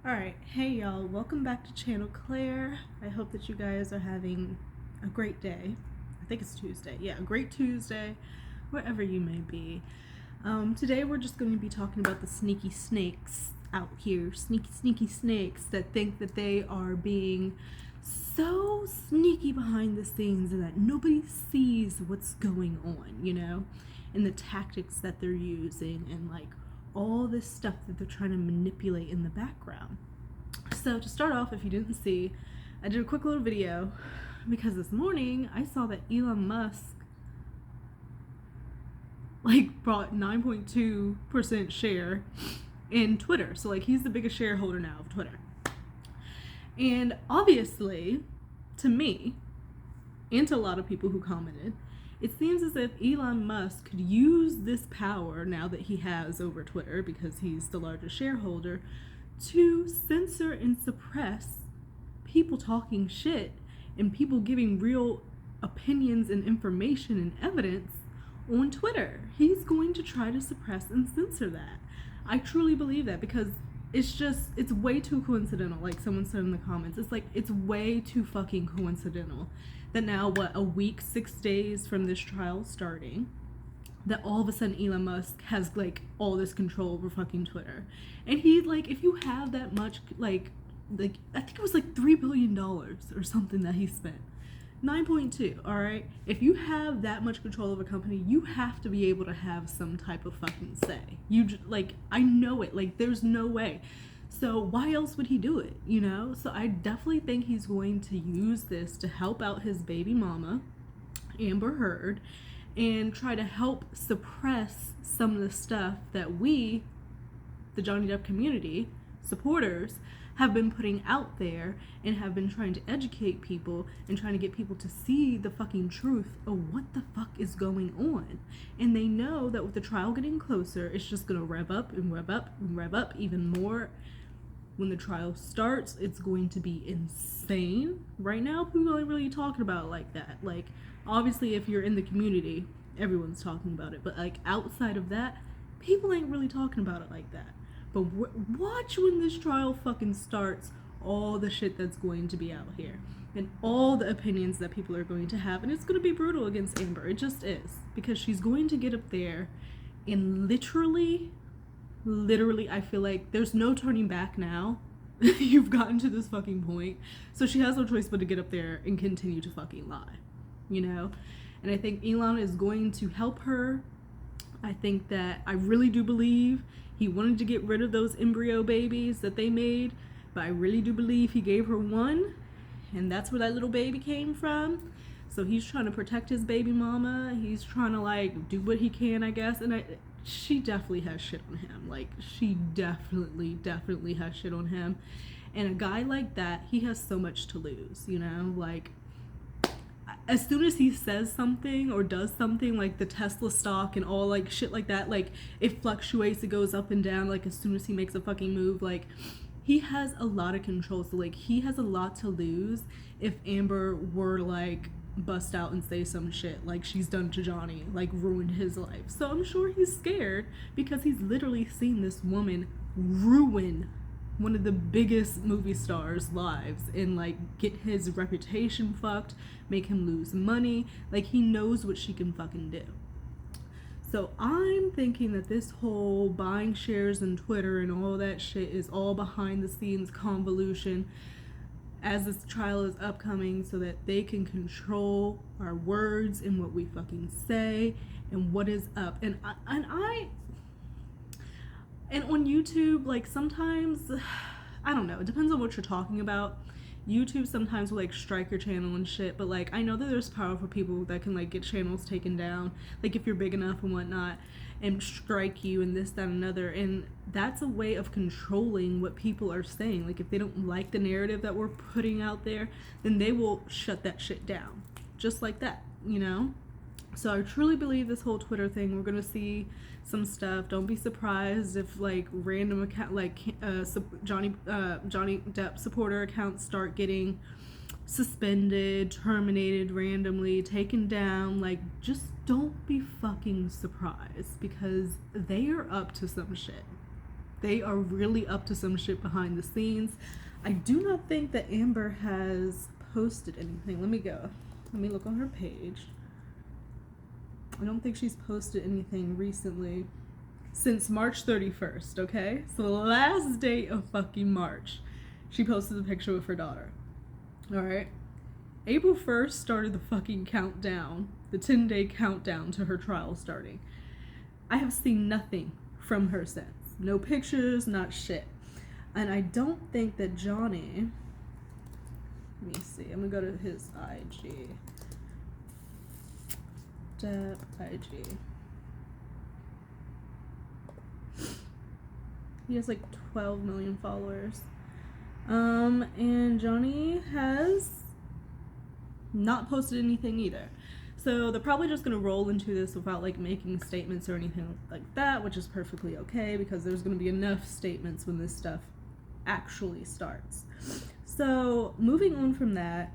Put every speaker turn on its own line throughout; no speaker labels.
Alright, hey y'all, welcome back to Channel Claire. I hope that you guys are having a great day. I think it's Tuesday. Yeah, a great Tuesday, wherever you may be. Today we're just going to be talking about the sneaky snakes out here. Sneaky snakes that think that they are being so sneaky behind the scenes and that nobody sees what's going on, and the tactics that they're using and all this stuff that they're trying to manipulate in the background. So to start off, if you didn't see, I did a quick little video because this morning I saw that Elon Musk brought 9.2% share in Twitter. So he's the biggest shareholder now of Twitter. And obviously, to me, and to a lot of people who commented, it seems as if Elon Musk could use this power now that he has over Twitter, because he's the largest shareholder, to censor and suppress people talking shit and people giving real opinions and information and evidence on Twitter. He's going to try to suppress and censor that. I truly believe that, because it's way too coincidental. Like someone said in the comments, it's way too fucking coincidental that now, a week, 6 days from this trial starting, that all of a sudden Elon Musk has all this control over fucking Twitter. And he, if you have that much, I think it was $3 billion or something that he spent. 9.2, all right? If you have that much control of a company, you have to be able to have some type of fucking say. I know it. There's no way. So why else would he do it, So I definitely think he's going to use this to help out his baby mama, Amber Heard, and try to help suppress some of the stuff that we, the Johnny Depp community, supporters, have been putting out there and have been trying to educate people and trying to get people to see the fucking truth of what the fuck is going on. And they know that with the trial getting closer, it's just gonna rev up and rev up and rev up even more. When the trial starts, it's going to be insane. Right now, people aren't really talking about it like that. Obviously, if you're in the community, everyone's talking about it. But outside of that, people ain't really talking about it like that. But watch when this trial fucking starts, all the shit that's going to be out here. And all the opinions that people are going to have. And it's going to be brutal against Amber. It just is. Because she's going to get up there and literally, I feel like there's no turning back now. You've gotten to this fucking point. So she has no choice but to get up there and continue to fucking lie. And I think Elon is going to help her. I think that, I really do believe he wanted to get rid of those embryo babies that they made, but I really do believe he gave her one, and that's where that little baby came from. So he's trying to protect his baby mama. He's trying to do what he can, I guess. And she definitely has shit on him. She definitely has shit on him. And a guy like that, he has so much to lose, as soon as he says something or does something, the Tesla stock and all shit like that, it fluctuates, it goes up and down, as soon as he makes a fucking move, he has a lot of control. So he has a lot to lose if Amber were bust out and say some shit like she's done to Johnny, ruined his life. So I'm sure he's scared, because he's literally seen this woman ruin one of the biggest movie stars' lives and get his reputation fucked, make him lose money. He knows what she can fucking do. So I'm thinking that this whole buying shares in Twitter and all that shit is all behind the scenes convolution as this trial is upcoming, so that they can control our words and what we fucking say and what is up. And on YouTube, sometimes, I don't know, it depends on what you're talking about. YouTube sometimes will strike your channel and shit, but I know that there's powerful people that can get channels taken down, if you're big enough and whatnot, and strike you and this, that, and another. And that's a way of controlling what people are saying. If they don't like the narrative that we're putting out there, then they will shut that shit down, just like that, So I truly believe this whole Twitter thing, we're gonna see some stuff. Don't be surprised if random account Johnny Depp supporter accounts start getting suspended, terminated randomly, taken down. Just don't be fucking surprised, because they are up to some shit. They are really up to some shit behind the scenes. I do not think that Amber has posted anything. Let me look on her page. I don't think she's posted anything recently since March 31st, okay? So the last day of fucking March, she posted a picture with her daughter. Alright? April 1st started the fucking countdown, the 10-day countdown to her trial starting. I have seen nothing from her since. No pictures, not shit. And I don't think that Johnny... Let me see. I'm gonna go to his IG. Depp IG. He has like 12 million followers. And Johnny has not posted anything either. So they're probably just gonna roll into this without like making statements or anything like that, which is perfectly okay because there's gonna be enough statements when this stuff actually starts. So moving on from that,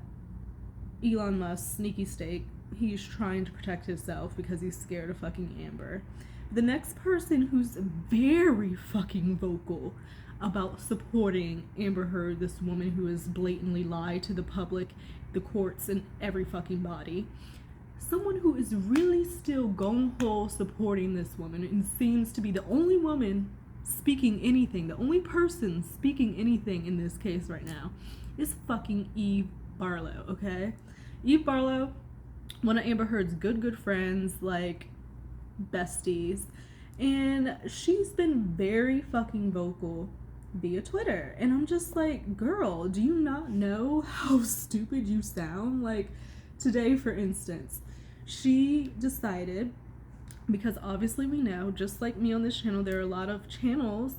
Elon Musk, sneaky steak, he's trying to protect himself because he's scared of fucking Amber. The next person who's very fucking vocal about supporting Amber Heard, this woman who has blatantly lied to the public, the courts, and every fucking body. Someone who is really still gung-ho supporting this woman and seems to be the only woman speaking anything, the only person speaking anything in this case right now is fucking Eve Barlow, okay? Eve Barlow, one of Amber Heard's good friends, like besties, and she's been very fucking vocal via Twitter, and I'm just like, girl, do you not know how stupid you sound? Like today, for instance, she decided, because obviously we know, just like me on this channel, there are a lot of channels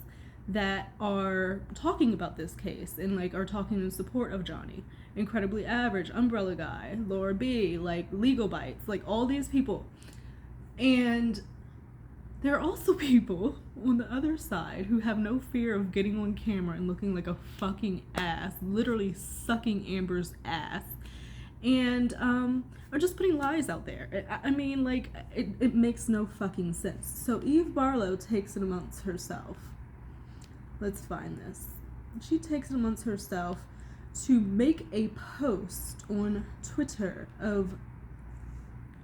that are talking about this case and like are talking in support of Johnny. Incredibly Average, Umbrella Guy, Laura B, like Legal Bites, like all these people. And there are also people on the other side who have no fear of getting on camera and looking like a fucking ass, literally sucking Amber's ass, and are just putting lies out there. I mean, like, it makes no fucking sense. So Eve Barlow takes it amongst herself. Let's find this. She takes it amongst herself to make a post on Twitter of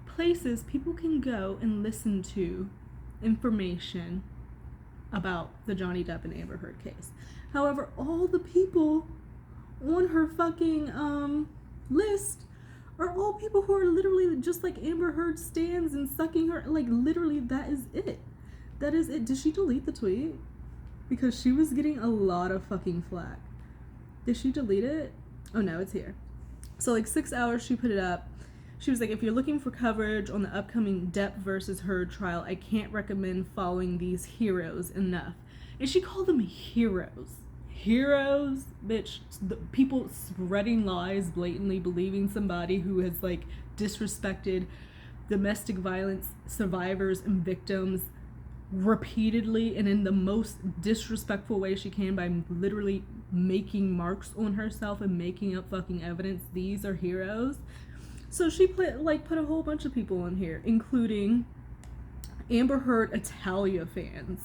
places people can go and listen to information about the Johnny Depp and Amber Heard case. However, all the people on her fucking list are all people who are literally just like Amber Heard stans and sucking her, like literally that is it. That is it. Did she delete the tweet? Because she was getting a lot of fucking flack. Did she delete it? Oh no, it's here. So like 6 hours she put it up. She was like, if you're looking for coverage on the upcoming Depp versus Heard trial, I can't recommend following these heroes enough. And she called them heroes. Heroes? Bitch, the people spreading lies, blatantly believing somebody who has like disrespected domestic violence survivors and victims repeatedly and in the most disrespectful way she can by literally making marks on herself and making up fucking evidence. These are heroes. So she put a whole bunch of people on here, including Amber Heard Italia fans.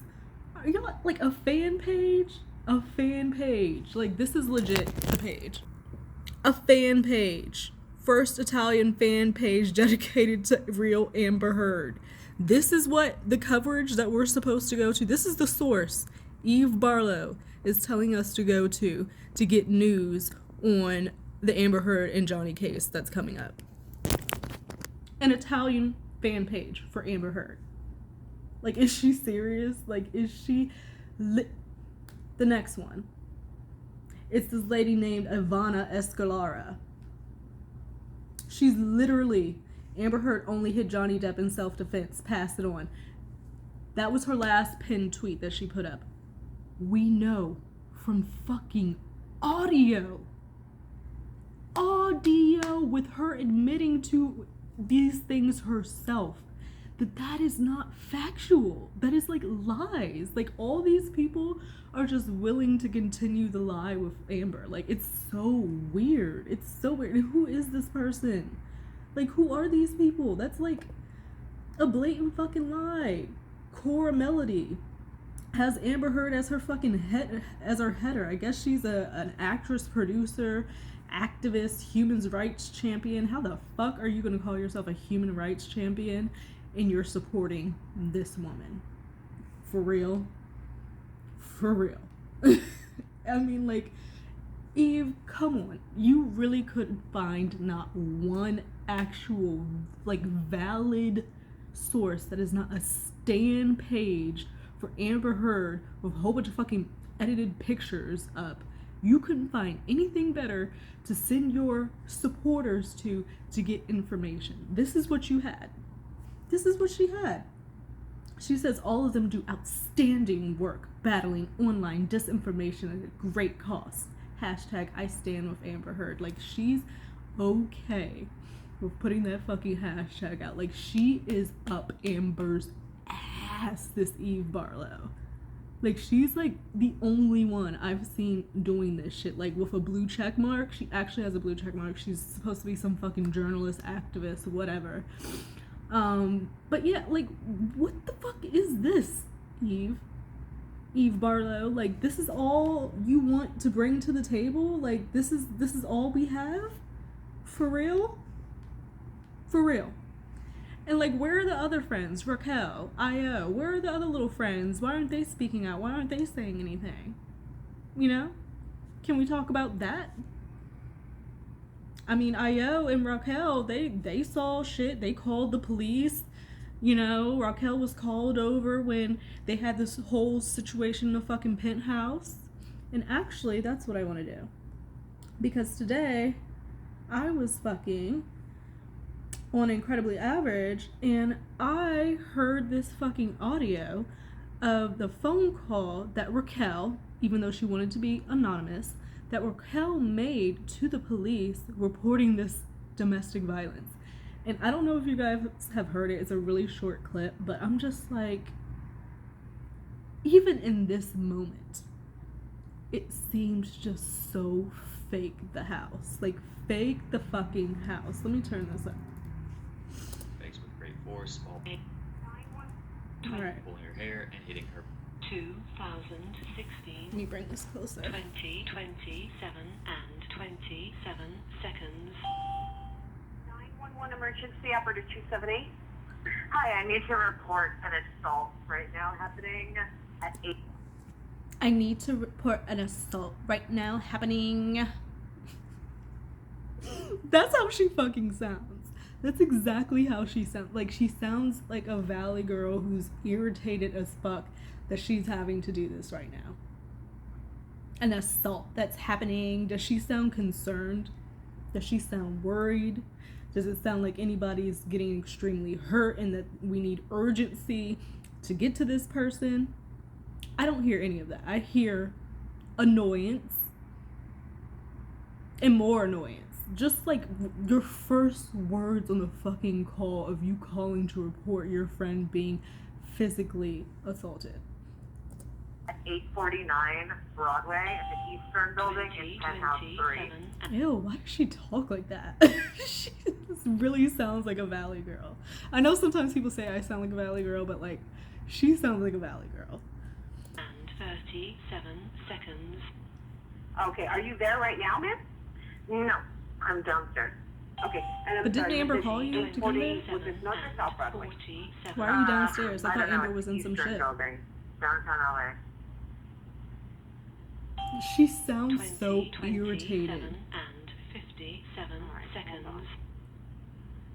Are you like a fan page? A fan page. Like, this is legit the page. A fan page. First Italian fan page dedicated to real Amber Heard. This is what the coverage that we're supposed to go to. This is the source Eve Barlow is telling us to go to get news on the Amber Heard and Johnny case that's coming up. An Italian fan page for Amber Heard. Like, is she serious? Like, is she... The next one. It's this lady named Ivana Escalara. She's literally... Amber Heard only hit Johnny Depp in self-defense. Pass it on. That was her last pinned tweet that she put up. We know from fucking audio with her admitting to these things herself that is not factual. That is like lies. Like, all these people are just willing to continue the lie with Amber. Like, it's so weird. It's so weird. And who is this person? Like, who are these people? That's like a blatant fucking lie. Cora Melody, has Amber Heard as her fucking head, as her header. I guess she's an actress, producer, activist, human rights champion. How the fuck are you gonna call yourself a human rights champion and you're supporting this woman? For real? For real. I mean, like, Eve, come on. You really couldn't find not one actual, like, valid source that is not a stan page for Amber Heard with a whole bunch of fucking edited pictures up. You couldn't find anything better to send your supporters to get information. This is what you had. This is what she had. She says all of them do outstanding work battling online disinformation at a great cost. Hashtag I stand with Amber Heard. Like, she's okay with putting that fucking hashtag out. Like, she is up Amber's ass, this Eve Barlow. Like, she's like the only one I've seen doing this shit, like with a blue check mark. She actually has a blue check mark. She's supposed to be some fucking journalist, activist, whatever. But yeah, like, what the fuck is this, Eve Barlow? Like, this is all you want to bring to the table? Like, this is all we have? For real? For real. And, like, where are the other friends? Raquel, Io, where are the other little friends? Why aren't they speaking out? Why aren't they saying anything? You know? Can we talk about that? I mean, Io and Raquel, they saw shit. They called the police. You know, Raquel was called over when they had this whole situation in the fucking penthouse. And actually, that's what I want to do. Because today, I was fucking on Incredibly Average, and I heard this fucking audio of the phone call that Raquel, even though she wanted to be anonymous, that Raquel made to the police reporting this domestic violence. And I don't know if you guys have heard it. It's a really short clip, but I'm just like, even in this moment, it seems just so fake, the house. Like, fake the fucking house. Let me turn this up.
Fakes with great force,
Alright.
pulling her hair and hitting her.
2016.
Let me bring this closer.
20, 27 and 27 seconds.
911 emergency operator 278. Hi, I need to report an assault right now happening at 8.
I need to report an assault right now happening. That's how she fucking sounds. That's exactly how she sounds. Like, she sounds like a valley girl who's irritated as fuck that she's having to do this right now. An assault that's happening. Does she sound concerned? Does she sound worried? Does it sound like anybody's getting extremely hurt and that we need urgency to get to this person? I don't hear any of that. I hear annoyance and more annoyance. Just like your first words on the fucking call of you calling to report your friend being physically assaulted.
At 849 Broadway at the Eastern Building in Penthouse 3.
Ew, why does she talk like that? She really sounds like a valley girl. I know sometimes people say I sound like a valley girl, but like, she sounds like a valley girl.
And 37 seconds.
Okay, are you there right now, ma'am? No, I'm downstairs. Okay, and I'm
But didn't
sorry,
Amber
this
call
is
you to come there?
840 was this North or South Broadway?
47.
Why are you downstairs? I
I
thought
don't know,
Amber was in some
Eastern
shit.
Building, downtown LA.
She sounds so
20,
irritated.
27 and 57
Alright,
seconds.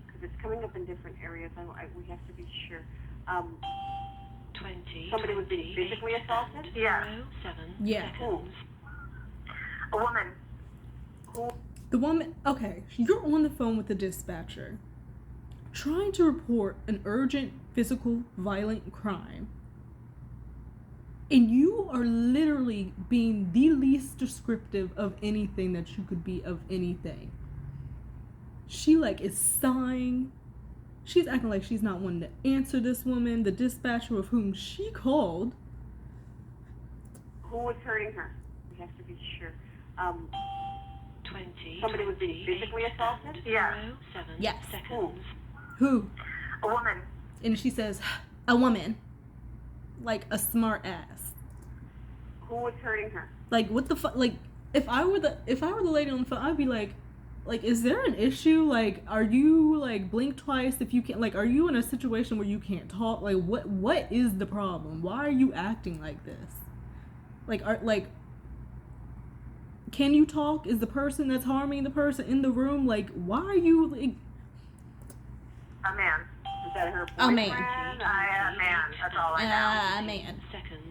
Because it's coming up in different areas, we have to be sure.
20,
Somebody was being physically
28
assaulted?
and
Yeah.
07
Yeah.
seconds.
A woman who
The woman, okay, you're on the phone with the dispatcher trying to report an urgent physical violent crime, and you are literally being the least descriptive of anything that you could be of anything. She like is sighing. She's acting like she's not wanting to answer this woman, the dispatcher of whom she called.
who was hurting her? We have to be sure.
20,
Somebody was being physically
28
assaulted?
and
Yeah.
07
Yes.
seconds.
Who?
A woman.
And she says, a woman. Like a smart ass.
Who was hurting her?
Like, what the fuck? Like, if I were the lady on the phone, I'd be like, is there an issue? Like, are you, like, blink twice if you can't, like, are you in a situation where you can't talk? Like, what is the problem? Why are you acting like this? Like, can you talk? Is the person that's harming the person in the room? Like, why are you, like...
A man. Is that her
A
boyfriend?
man.
A man. That's all I know.
A man.
Seconds.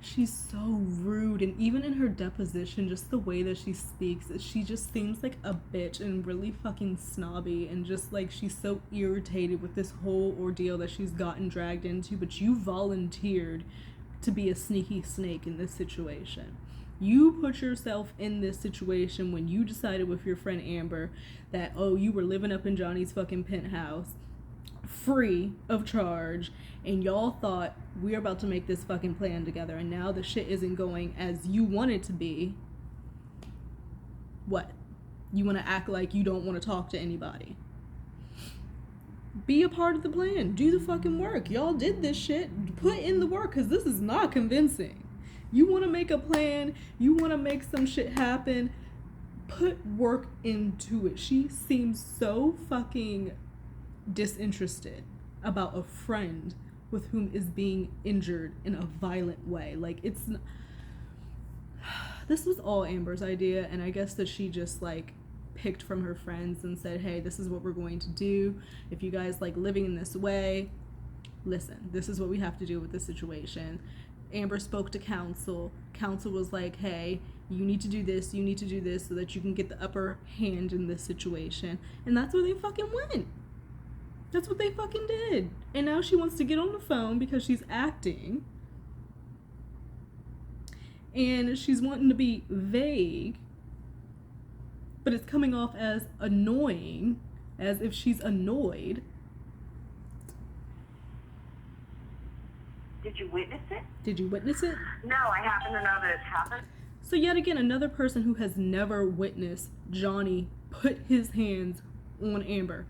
She's so rude, and even in her deposition, just the way that she speaks, she just seems like a bitch and really fucking snobby, and just like she's so irritated with this whole ordeal that she's gotten dragged into. But you volunteered to be a sneaky snake in this situation. You put yourself in this situation when you decided with your friend Amber that, oh, you were living up in Johnny's fucking penthouse free of charge, and y'all thought we're about to make this fucking plan together, and now the shit isn't going as you want it to be. What? You want to act like you don't want to talk to anybody? Be a part of the plan. Do the fucking work. Y'all did this shit. Put in the work, because this is not convincing. You want to make a plan. You want to make some shit happen. Put work into it. She seems so fucking disinterested about a friend with whom is being injured in a violent way. Like, it's this was all Amber's idea, and I guess that she just like picked from her friends and said, hey, this is what we're going to do. If you guys like living in this way, listen, this is what we have to do with this situation. Amber spoke to counsel. Counsel was like, hey, you need to do this, you need to do this so that you can get the upper hand in this situation. And that's where they fucking went. That's what they fucking did. And now she wants to get on the phone because she's acting. And she's wanting to be vague. But it's coming off as annoying, as if she's annoyed.
Did you witness it?
Did you witness it?
No, I happen to know that it's happened.
So yet again, another person who has never witnessed Johnny put his hands on Amber,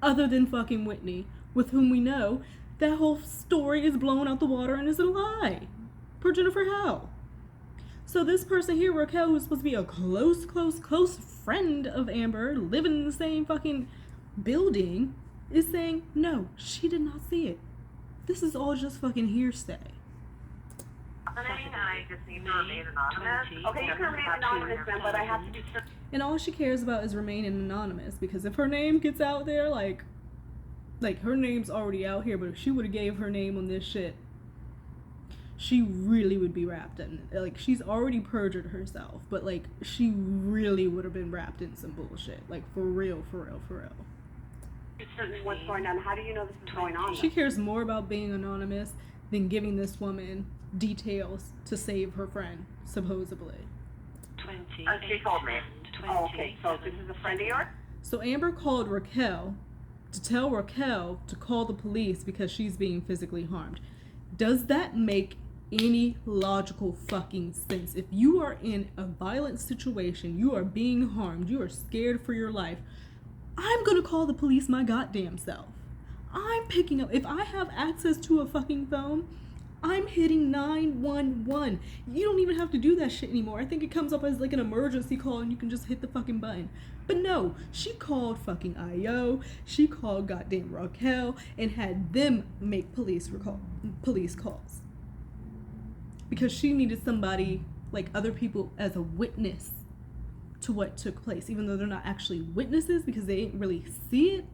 other than fucking Whitney, with whom we know that whole story is blown out the water and is a lie. Per Jennifer Howe. So this person here, Raquel, who's supposed to be a close friend of Amber, living in the same fucking building, is saying, no, she did not see it. This is all just fucking hearsay.
I just need to remain anonymous. Okay, you can remain anonymous then, but I have to do something.
And all she cares about is remaining anonymous, because if her name gets out there, like her name's already out here, but if she would have gave her name on this shit, she really would be wrapped in, like, she's already perjured herself, but like she really would have been wrapped in some bullshit, like for real.
What's going on? How do you know this is going on?
She cares more about being anonymous than giving this woman details to save her friend, supposedly.
20.
She told me. Oh, okay, so this is a friend of yours?
So Amber called Raquel to tell Raquel to call the police because she's being physically harmed. Does that make any logical fucking sense? If you are in a violent situation, you are being harmed, you are scared for your life, I'm gonna call the police my goddamn self. I'm picking up, if I have access to a fucking phone, I'm hitting 911. You don't even have to do that shit anymore. I think it comes up as like an emergency call and you can just hit the fucking button. But no, she called fucking IO, she called goddamn Raquel and had them make police calls. Because she needed somebody, like other people, as a witness to what took place, even though they're not actually witnesses because they didn't really see it.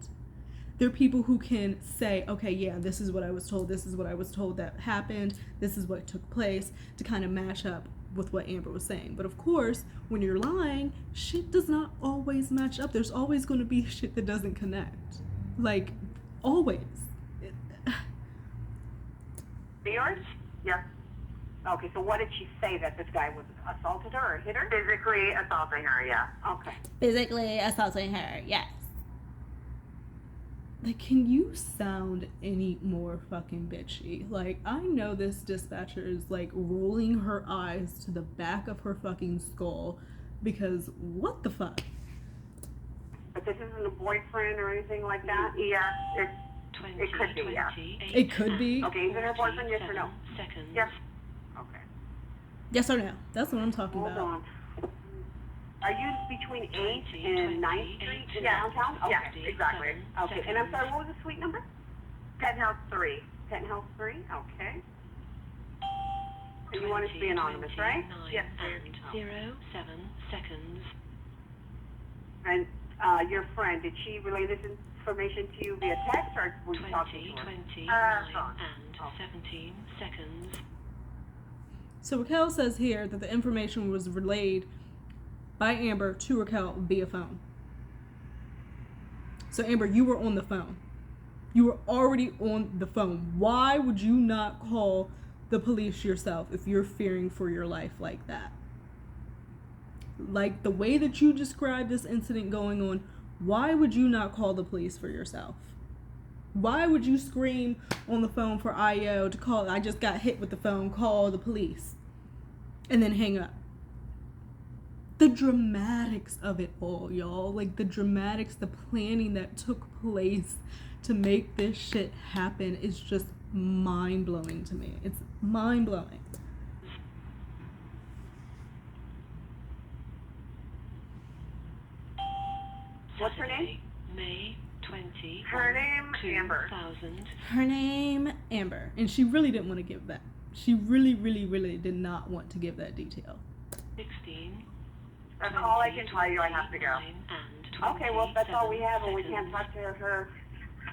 They're people who can say, okay, yeah, this is what I was told that happened, this is what took place, to kind of match up with what Amber was saying. But of course, when you're lying, shit does not always match up. There's always going to be shit that doesn't connect. Like, always.
Yours? Yes. Okay, so what did she say, that this guy was assaulted her or hit her? Physically assaulting her, yeah. Okay.
Physically assaulting her, yes. Like, can you sound any more fucking bitchy? Like, I know this dispatcher is, like, rolling her eyes to the back of her fucking skull because what the fuck?
But this isn't a boyfriend or anything like that? Yeah, it could be, yeah.
It could be?
Okay, is it her boyfriend, yes or no?
Seconds.
Yes. Okay.
Yes or no? That's what I'm talking
Hold
about.
on. Are you between 8th
20,
and 9th Street in downtown? Okay.
Yeah,
exactly. Okay, and I'm
seconds.
sorry, what was the suite number? Penthouse 3. Penthouse 3, okay. And you want it to be anonymous, right?
Yes,
please.
and 07 seconds.
And your friend, did she relay this information to you via text or were you talking
20,
to her?
29
phone.
and 17 seconds.
So Raquel says here that the information was relayed by Amber to Raquel via phone. So Amber, you were on the phone. You were already on the phone. Why would you not call the police yourself if you're fearing for your life like that? Like the way that you described this incident going on, why would you not call the police for yourself? Why would you scream on the phone for IO to call, I just got hit with the phone, call the police, and then hang up? The dramatics of it all, y'all. Like the dramatics, the planning that took place to make this shit happen is just mind-blowing to me. It's mind-blowing.
What's her name?
Saturday, May 20.
Her name, Amber.
2000.
Her name, Amber. And she really didn't want to give that. She really, really, really did not want to give that detail.
16.
That's all I can tell you. I have to go.
29 and
Okay, well, that's all we have, and we
27
can't talk to her.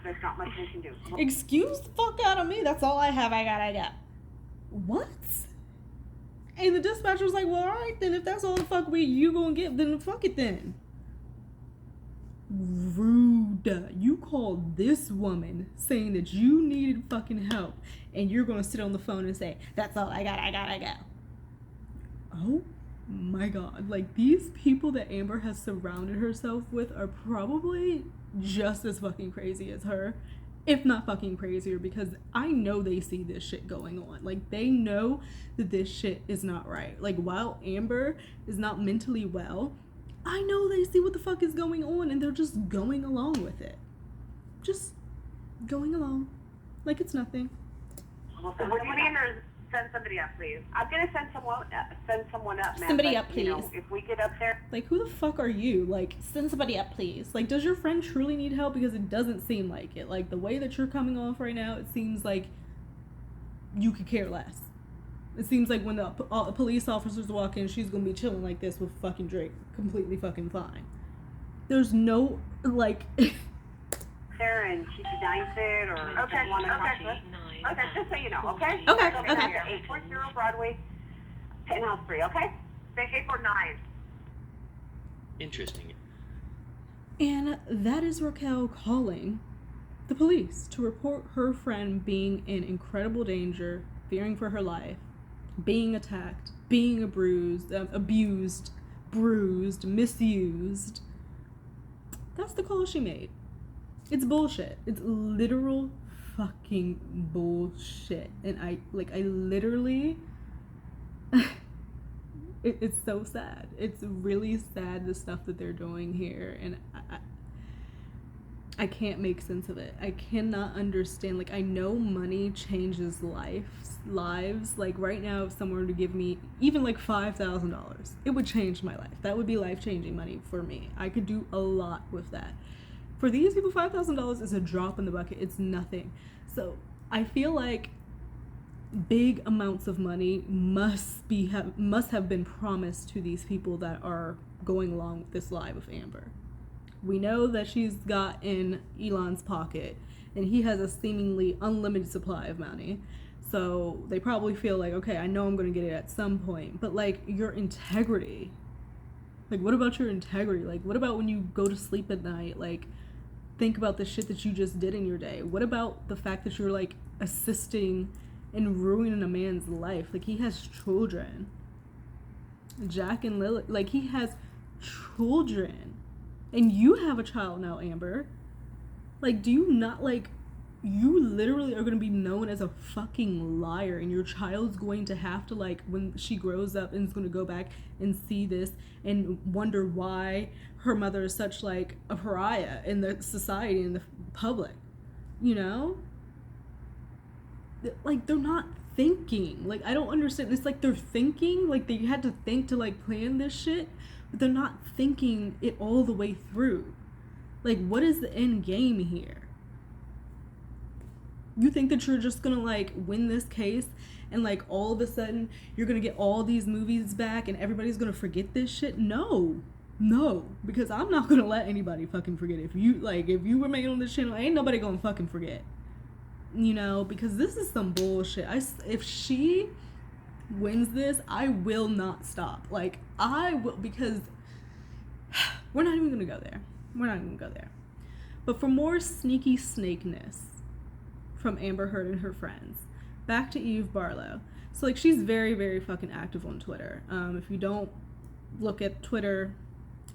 There's not much we can do.
Excuse the fuck out of me. That's all I have. I got. What? And the dispatcher was like, well, all right, then if that's all the fuck you gonna get, then fuck it then. Rude. You called this woman saying that you needed fucking help, and you're gonna sit on the phone and say, that's all I got. Oh my god. Like, these people that Amber has surrounded herself with are probably just as fucking crazy as her, if not fucking crazier, because I know they see this shit going on. Like, they know that this shit is not right. Like, while Amber is not mentally well, I know they see what the fuck is going on, and they're just going along with it. Just going along like it's nothing.
Well, what do you mean, or send somebody up, please? I'm gonna send someone up, ma'am.
Somebody
but,
up,
you know,
please.
if we get up there,
Like, who the fuck are you? Like, send somebody up, please. Like, does your friend truly need help? Because it doesn't seem like it. Like, the way that you're coming off right now, it seems like you could care less. It seems like when the police officers walk in, she's gonna be chilling like this with fucking Drake, completely fucking fine. There's no, like...
there and she denies it, or
Okay,
want to talk to us.
29
Okay, just so you know, okay?
Okay,
So
okay.
840 Broadway, Penthouse 3, okay? Say 849.
Interesting.
And that is Raquel calling the police to report her friend being in incredible danger, fearing for her life, being attacked, being abused, bruised, misused. That's the call she made. It's bullshit. It's literal fucking bullshit. And I literally... it's so sad. It's really sad, the stuff that they're doing here. And I can't make sense of it. I cannot understand. Like, I know money changes lives. Like, right now, if someone were to give me even like $5,000, it would change my life. That would be life-changing money for me. I could do a lot with that. For these people, $5,000 is a drop in the bucket. It's nothing. So I feel like big amounts of money must have been promised to these people that are going along with this lie with Amber. We know that she's got in Elon's pocket, and he has a seemingly unlimited supply of money. So they probably feel like, okay, I know I'm going to get it at some point. But, like, your integrity. Like, what about your integrity? Like, what about when you go to sleep at night? Like, think about the shit that you just did in your day. What about the fact that you're, like, assisting and ruining a man's life? Like, he has children. Jack and Lily. Like, he has children. And you have a child now, Amber. Like, do you not, like, you literally are going to be known as a fucking liar, and your child's going to have to, like, when she grows up and is going to go back and see this and wonder why her mother is such, like, a pariah in the society, in the public, you know? Like, they're not thinking? Like, I don't understand. It's like they're thinking, like they had to think to like plan this shit, but they're not thinking it all the way through. Like, what is the end game here? You think that you're just gonna like win this case and like all of a sudden you're gonna get all these movies back and everybody's gonna forget this shit? No, because I'm not gonna let anybody fucking forget it. If you remain on this channel, ain't nobody gonna fucking forget, you know, because this is some bullshit. If she wins this, I will not stop. Like, I will, because we're not even gonna go there. But for more sneaky snakeness from Amber Heard and her friends, back to Eve Barlow. So like, she's very, very fucking active on Twitter. If you don't look at Twitter,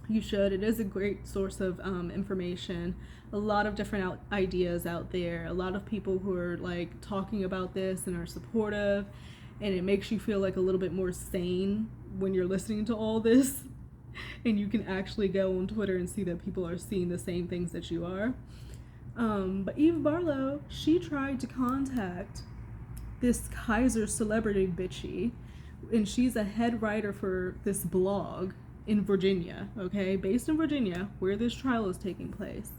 you should. It is a great source of information. A lot of different ideas out there. A lot of people who are like talking about this and are supportive, and it makes you feel like a little bit more sane when you're listening to all this, and you can actually go on Twitter and see that people are seeing the same things that you are. But Eve Barlow, she tried to contact this Kaiser celebrity bitchy, and she's a head writer for this blog in Virginia, okay, based in Virginia, where this trial is taking place.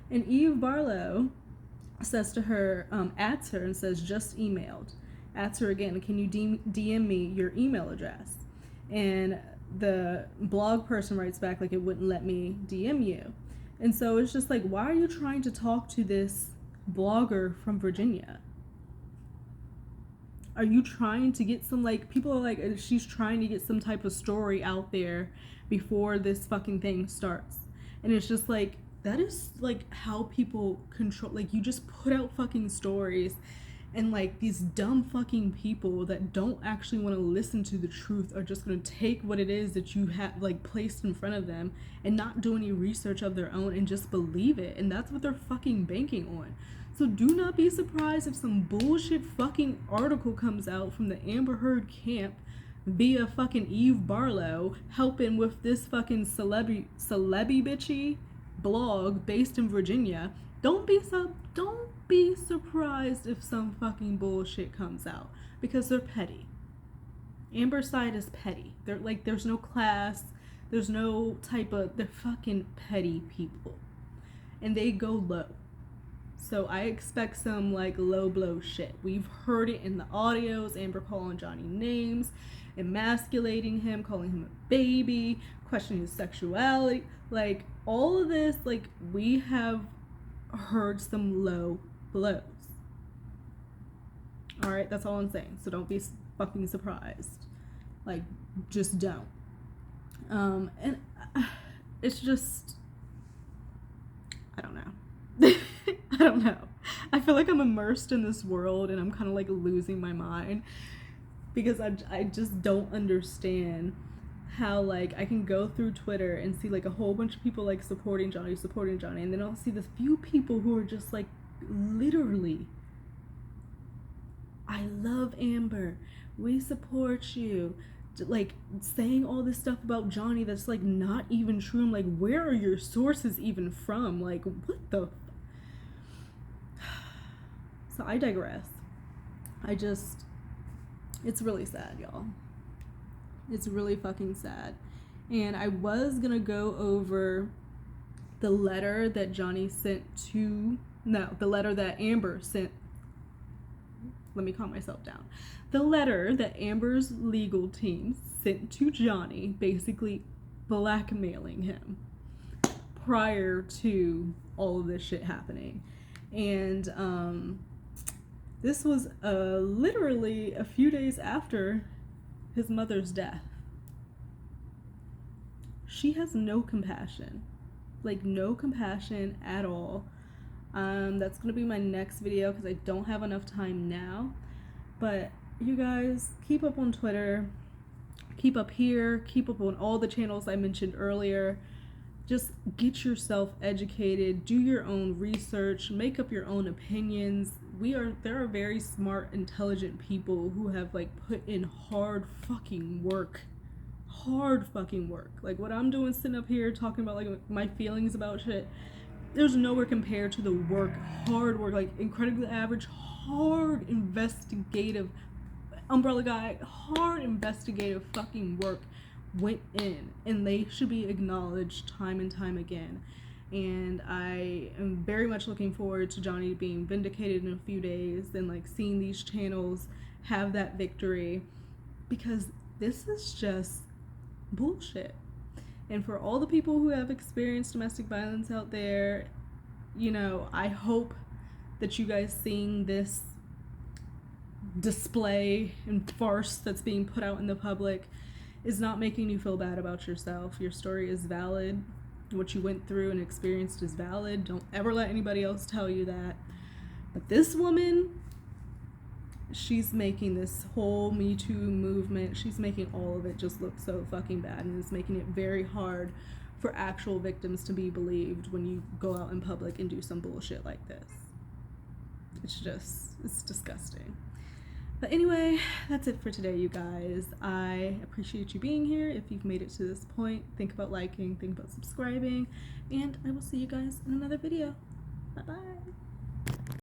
And Eve Barlow says to her, adds her and says, just emailed. Adds her again, can you DM me your email address? And the blog person writes back like, it wouldn't let me DM you. And so it's just like, why are you trying to talk to this blogger from Virginia? Are you trying to get some, like, people are like, she's trying to get some type of story out there before this fucking thing starts. And it's just like, that is like how people control, like, you just put out fucking stories, and like these dumb fucking people that don't actually want to listen to the truth are just going to take what it is that you have like placed in front of them and not do any research of their own and just believe it. And that's what they're fucking banking on. So do not be surprised if some bullshit fucking article comes out from the Amber Heard camp via fucking Eve Barlow helping with this fucking celebi bitchy blog based in Virginia. Don't be surprised if some fucking bullshit comes out, because they're petty. Amber's side is petty. They're like, there's no class, there's no type of, they're fucking petty people, and they go low. So I expect some like low blow shit. We've heard it in the audios, Amber calling Johnny names, emasculating him, calling him a baby, questioning his sexuality, like all of this, like we have heard some low blows. All right, that's all I'm saying. So don't be fucking surprised. Like, just don't. And it's just, I don't know. I don't know. I feel like I'm immersed in this world and I'm kind of like losing my mind, because I just don't understand how like I can go through Twitter and see like a whole bunch of people like supporting Johnny, and then I'll see this few people who are just like literally, I love Amber, we support you, like saying all this stuff about Johnny that's like not even true. I'm like, where are your sources even from? Like, what the so I digress. It's really sad, y'all. It's really fucking sad. And I was gonna go over the letter that the letter that Amber sent. Let me calm myself down. The letter that Amber's legal team sent to Johnny, basically blackmailing him prior to all of this shit happening. And this was literally a few days after his mother's death. She has no compassion. Like, no compassion at all. That's gonna be my next video because I don't have enough time now. But you guys, keep up on Twitter, keep up here, keep up on all the channels I mentioned earlier. Just get yourself educated, do your own research, make up your own opinions. There are very smart, intelligent people who have like put in hard fucking work. Like what I'm doing, sitting up here talking about like my feelings about shit, there's nowhere compared to the hard work, like incredibly average, hard investigative Umbrella guy, hard investigative fucking work went in, and they should be acknowledged time and time again. And I am very much looking forward to Johnny being vindicated in a few days and like seeing these channels have that victory, because this is just bullshit. And for all the people who have experienced domestic violence out there, you know, I hope that you guys seeing this display and farce that's being put out in the public is not making you feel bad about yourself. Your story is valid. What you went through and experienced is valid. Don't ever let anybody else tell you that. But this woman, she's making this whole Me Too movement, she's making all of it just look so fucking bad, and it's making it very hard for actual victims to be believed when you go out in public and do some bullshit like this. It's disgusting. But anyway, that's it for today, you guys. I appreciate you being here. If you've made it to this point, think about liking, think about subscribing, and I will see you guys in another video. Bye-bye.